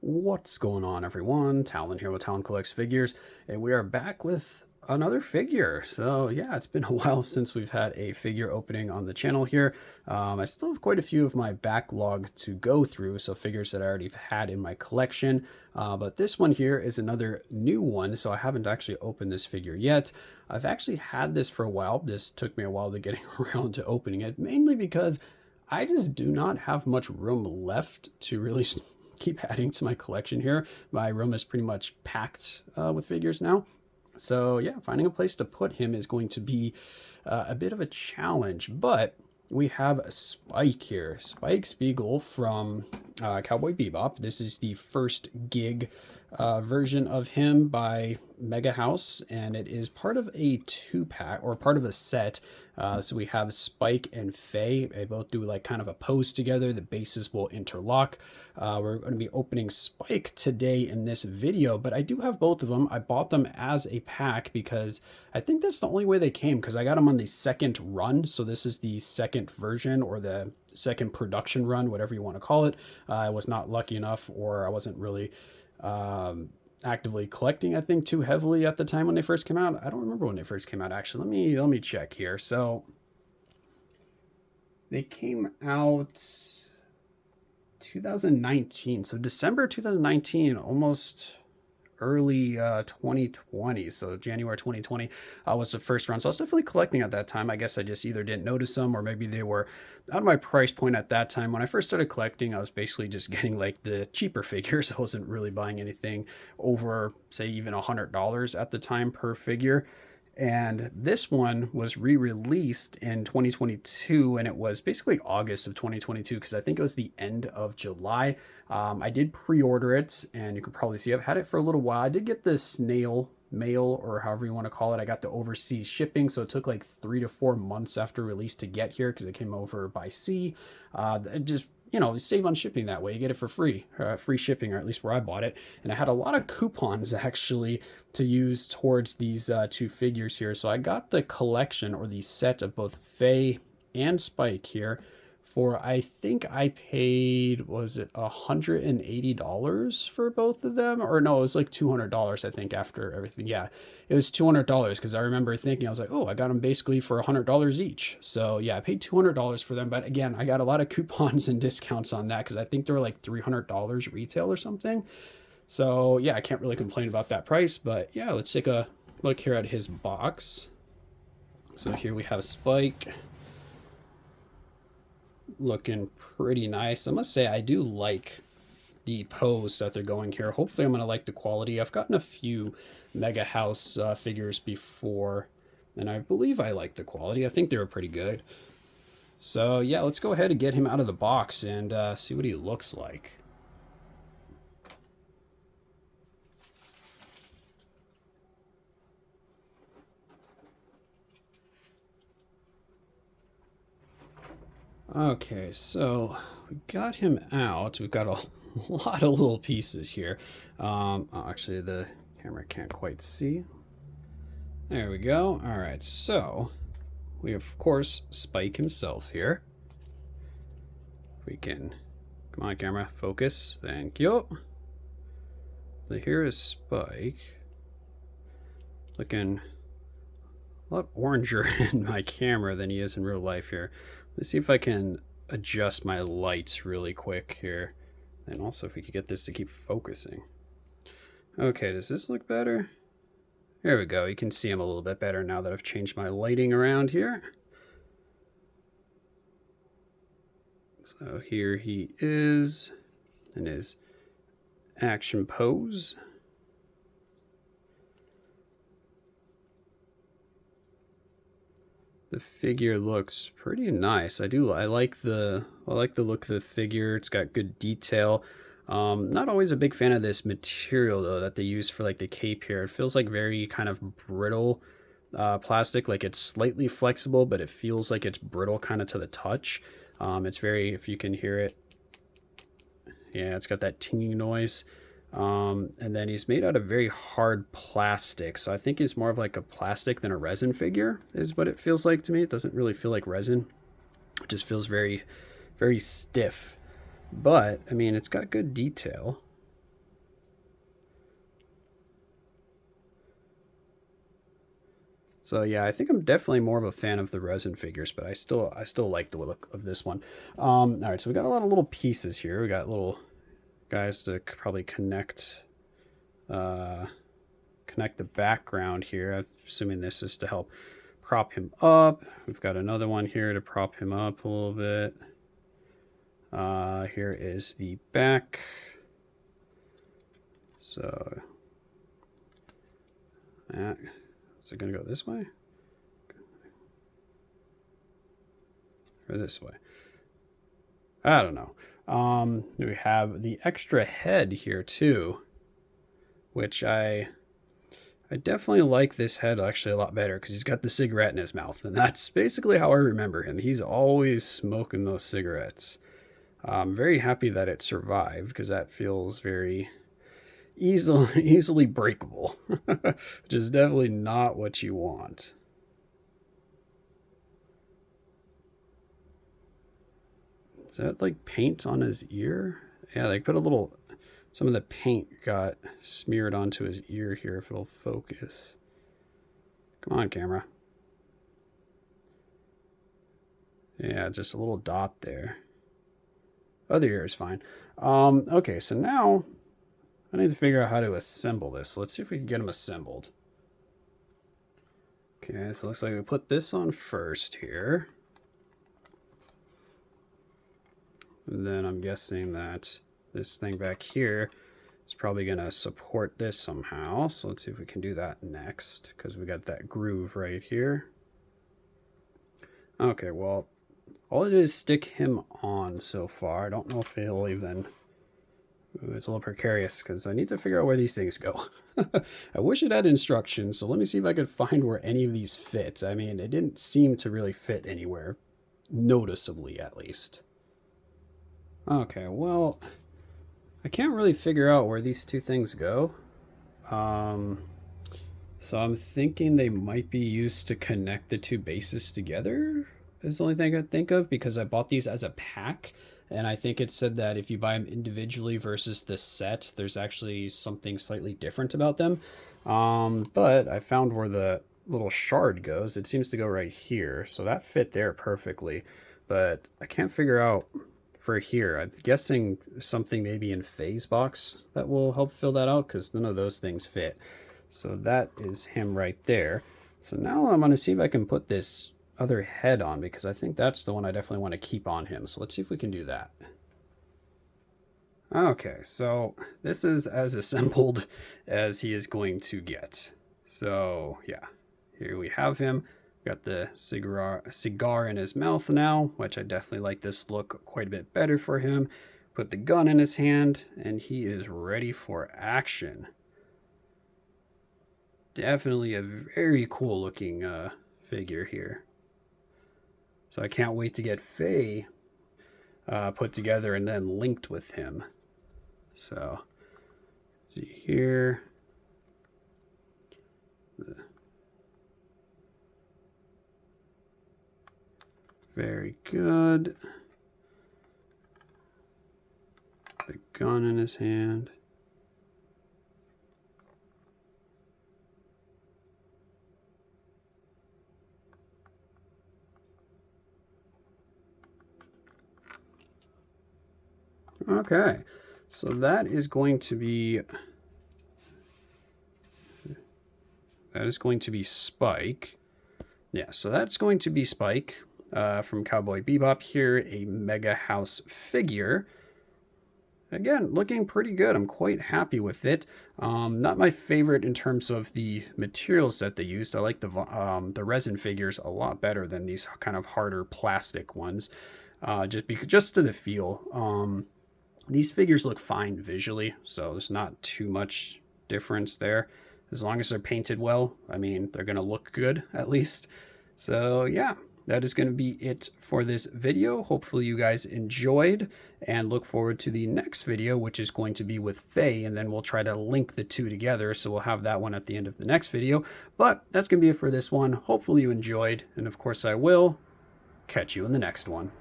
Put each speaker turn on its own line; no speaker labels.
What's going on, everyone? Talen here with Talen Collects Figures, and we are back with another figure. So yeah, it's been a while since we've had a figure opening on the channel here. I still have quite a few of my backlog to go through, so figures that I already had in my collection. But this one here is another new one, so I haven't actually opened this figure yet. I've actually had this for a while. This took me a while to getting around to opening it, mainly because I just do not have much room left to really keep adding to my collection here. My room is pretty much packed with figures now. So yeah, finding a place to put him is going to be a bit of a challenge, but we have Spike here. Spike Spiegel from Cowboy Bebop. This is the first gig version of him by Megahouse, and it is part of a two-pack, or part of a set. So we have Spike and Faye. They both do like kind of a pose together. The bases will interlock. We're going to be opening Spike today in this video, but I do have both of them. I bought them as a pack because I think that's the only way they came, because I got them on the second run. So this is the second version, or the second production run, whatever you want to call it. I was not lucky enough, or I wasn't really actively collecting, I think, too heavily at the time when they first came out. I don't remember when they first came out, actually. Let me check here. So they came out 2019, so December 2019, almost early 2020. So January 2020 was the first run. So I was definitely collecting at that time. I guess I just either didn't notice them, or maybe they were out of my price point at that time. When I first started collecting, I was basically just getting like the cheaper figures. I wasn't really buying anything over, say, even $100 at the time per figure. And this one was re-released in 2022, and it was basically August of 2022, because I think it was the end of July. I did pre-order it, and you can probably see I've had it for a little while. I did get the snail mail, or however you want to call it. I got the overseas shipping, so it took like 3 to 4 months after release to get here, because it came over by sea. Just, you know, save on shipping that way. You get it for free, free shipping, or at least where I bought it. And I had a lot of coupons actually to use towards these two figures here. So I got the collection, or the set of both Faye and Spike here for, I think I paid, was it $180 for both of them? Or no, it was like $200, I think, after everything. Yeah, it was $200, because I remember thinking, I was like, oh, I got them basically for $100 each. So yeah, I paid $200 for them. But again, I got a lot of coupons and discounts on that, because I think they were like $300 retail or something. So yeah, I can't really complain about that price. But yeah, let's take a look here at his box. So here we have Spike, looking pretty nice. I must say, I do like the pose that they're going here. Hopefully I'm going to like the quality. I've gotten a few Megahouse figures before, and I believe I like the quality. I think they were pretty good. So yeah, let's go ahead and get him out of the box and see what he looks like. Okay, so we got him out. We've got a lot of little pieces here. Oh, actually, the camera can't quite see. There we go. All right, so we have, of course, Spike himself here. If we can, come on, camera, focus. Thank you. So here is Spike, looking a lot oranger in my camera than he is in real life here. Let's see if I can adjust my lights really quick here. And also if we could get this to keep focusing. Okay, does this look better? There we go. You can see him a little bit better now that I've changed my lighting around here. So here he is in his action pose. The figure looks pretty nice. I like the look of the figure. It's got good detail. Not always a big fan of this material though that they use for like the cape here. It feels like very kind of brittle plastic. Like it's slightly flexible, but it feels like it's brittle kind of to the touch. It's very, if you can hear it, yeah, it's got that tinging noise. And then he's made out of very hard plastic, so I think he's more of like a plastic than a resin figure is what it feels like to me. It doesn't really feel like resin. It just feels very, very stiff. But I mean, it's got good detail. So yeah, I think I'm definitely more of a fan of the resin figures, but I still like the look of this one. All right, so we got a lot of little pieces here. We got little guys to probably uh, connect the background here. I'm assuming this is to help prop him up. We've got another one here to prop him up a little bit. Here is the back. So, is it going to go this way? Or this way? I don't know. We have the extra head here too, which I definitely like this head actually a lot better because he's got the cigarette in his mouth, and that's basically how I remember him. He's always smoking those cigarettes. I'm very happy that it survived because that feels very easily breakable, which is definitely not what you want. Is that like paint on his ear? Yeah, they put a little. Some of the paint got smeared onto his ear here. If it'll focus. Come on, camera. Yeah, just a little dot there. Other ear is fine. Okay, so now I need to figure out how to assemble this. Let's see if we can get them assembled. Okay, so it looks like we put this on first here. And then I'm guessing that this thing back here is probably going to support this somehow. So let's see if we can do that next, because we got that groove right here. Okay, well, all it is stick him on so far. I don't know if he'll even... Ooh, it's a little precarious because I need to figure out where these things go. I wish it had instructions, so let me see if I could find where any of these fit. I mean, it didn't seem to really fit anywhere, noticeably at least. Okay, well, I can't really figure out where these two things go. So I'm thinking they might be used to connect the two bases together. Is the only thing I could think of, because I bought these as a pack, and I think it said that if you buy them individually versus the set, there's actually something slightly different about them. But I found where the little shard goes. It seems to go right here, so that fit there perfectly. But I can't figure out for here. I'm guessing something maybe in phase box that will help fill that out, because none of those things fit. So that is him right there. So now I'm going to see if I can put this other head on, because I think that's the one I definitely want to keep on him. So let's see if we can do that. Okay, so this is as assembled as he is going to get. So yeah, here we have him. Got the cigar in his mouth now, which I definitely like this look quite a bit better for him. Put the gun in his hand, and he is ready for action. Definitely a very cool looking figure here. So I can't wait to get Faye put together and then linked with him. So, let's see here. Very good. The gun in his hand. Okay, so that is going to be Spike. Yeah, so that's going to be Spike from Cowboy Bebop here, a Megahouse figure. Again, looking pretty good. I'm quite happy with it. Not my favorite in terms of the materials that they used. I like the resin figures a lot better than these kind of harder plastic ones, just to the feel. These figures look fine visually, so there's not too much difference there. As long as they're painted well, I mean, they're going to look good at least. So yeah, that is going to be it for this video. Hopefully you guys enjoyed, and look forward to the next video, which is going to be with Faye, and then we'll try to link the two together. So we'll have that one at the end of the next video. But that's going to be it for this one. Hopefully you enjoyed, and of course I will catch you in the next one.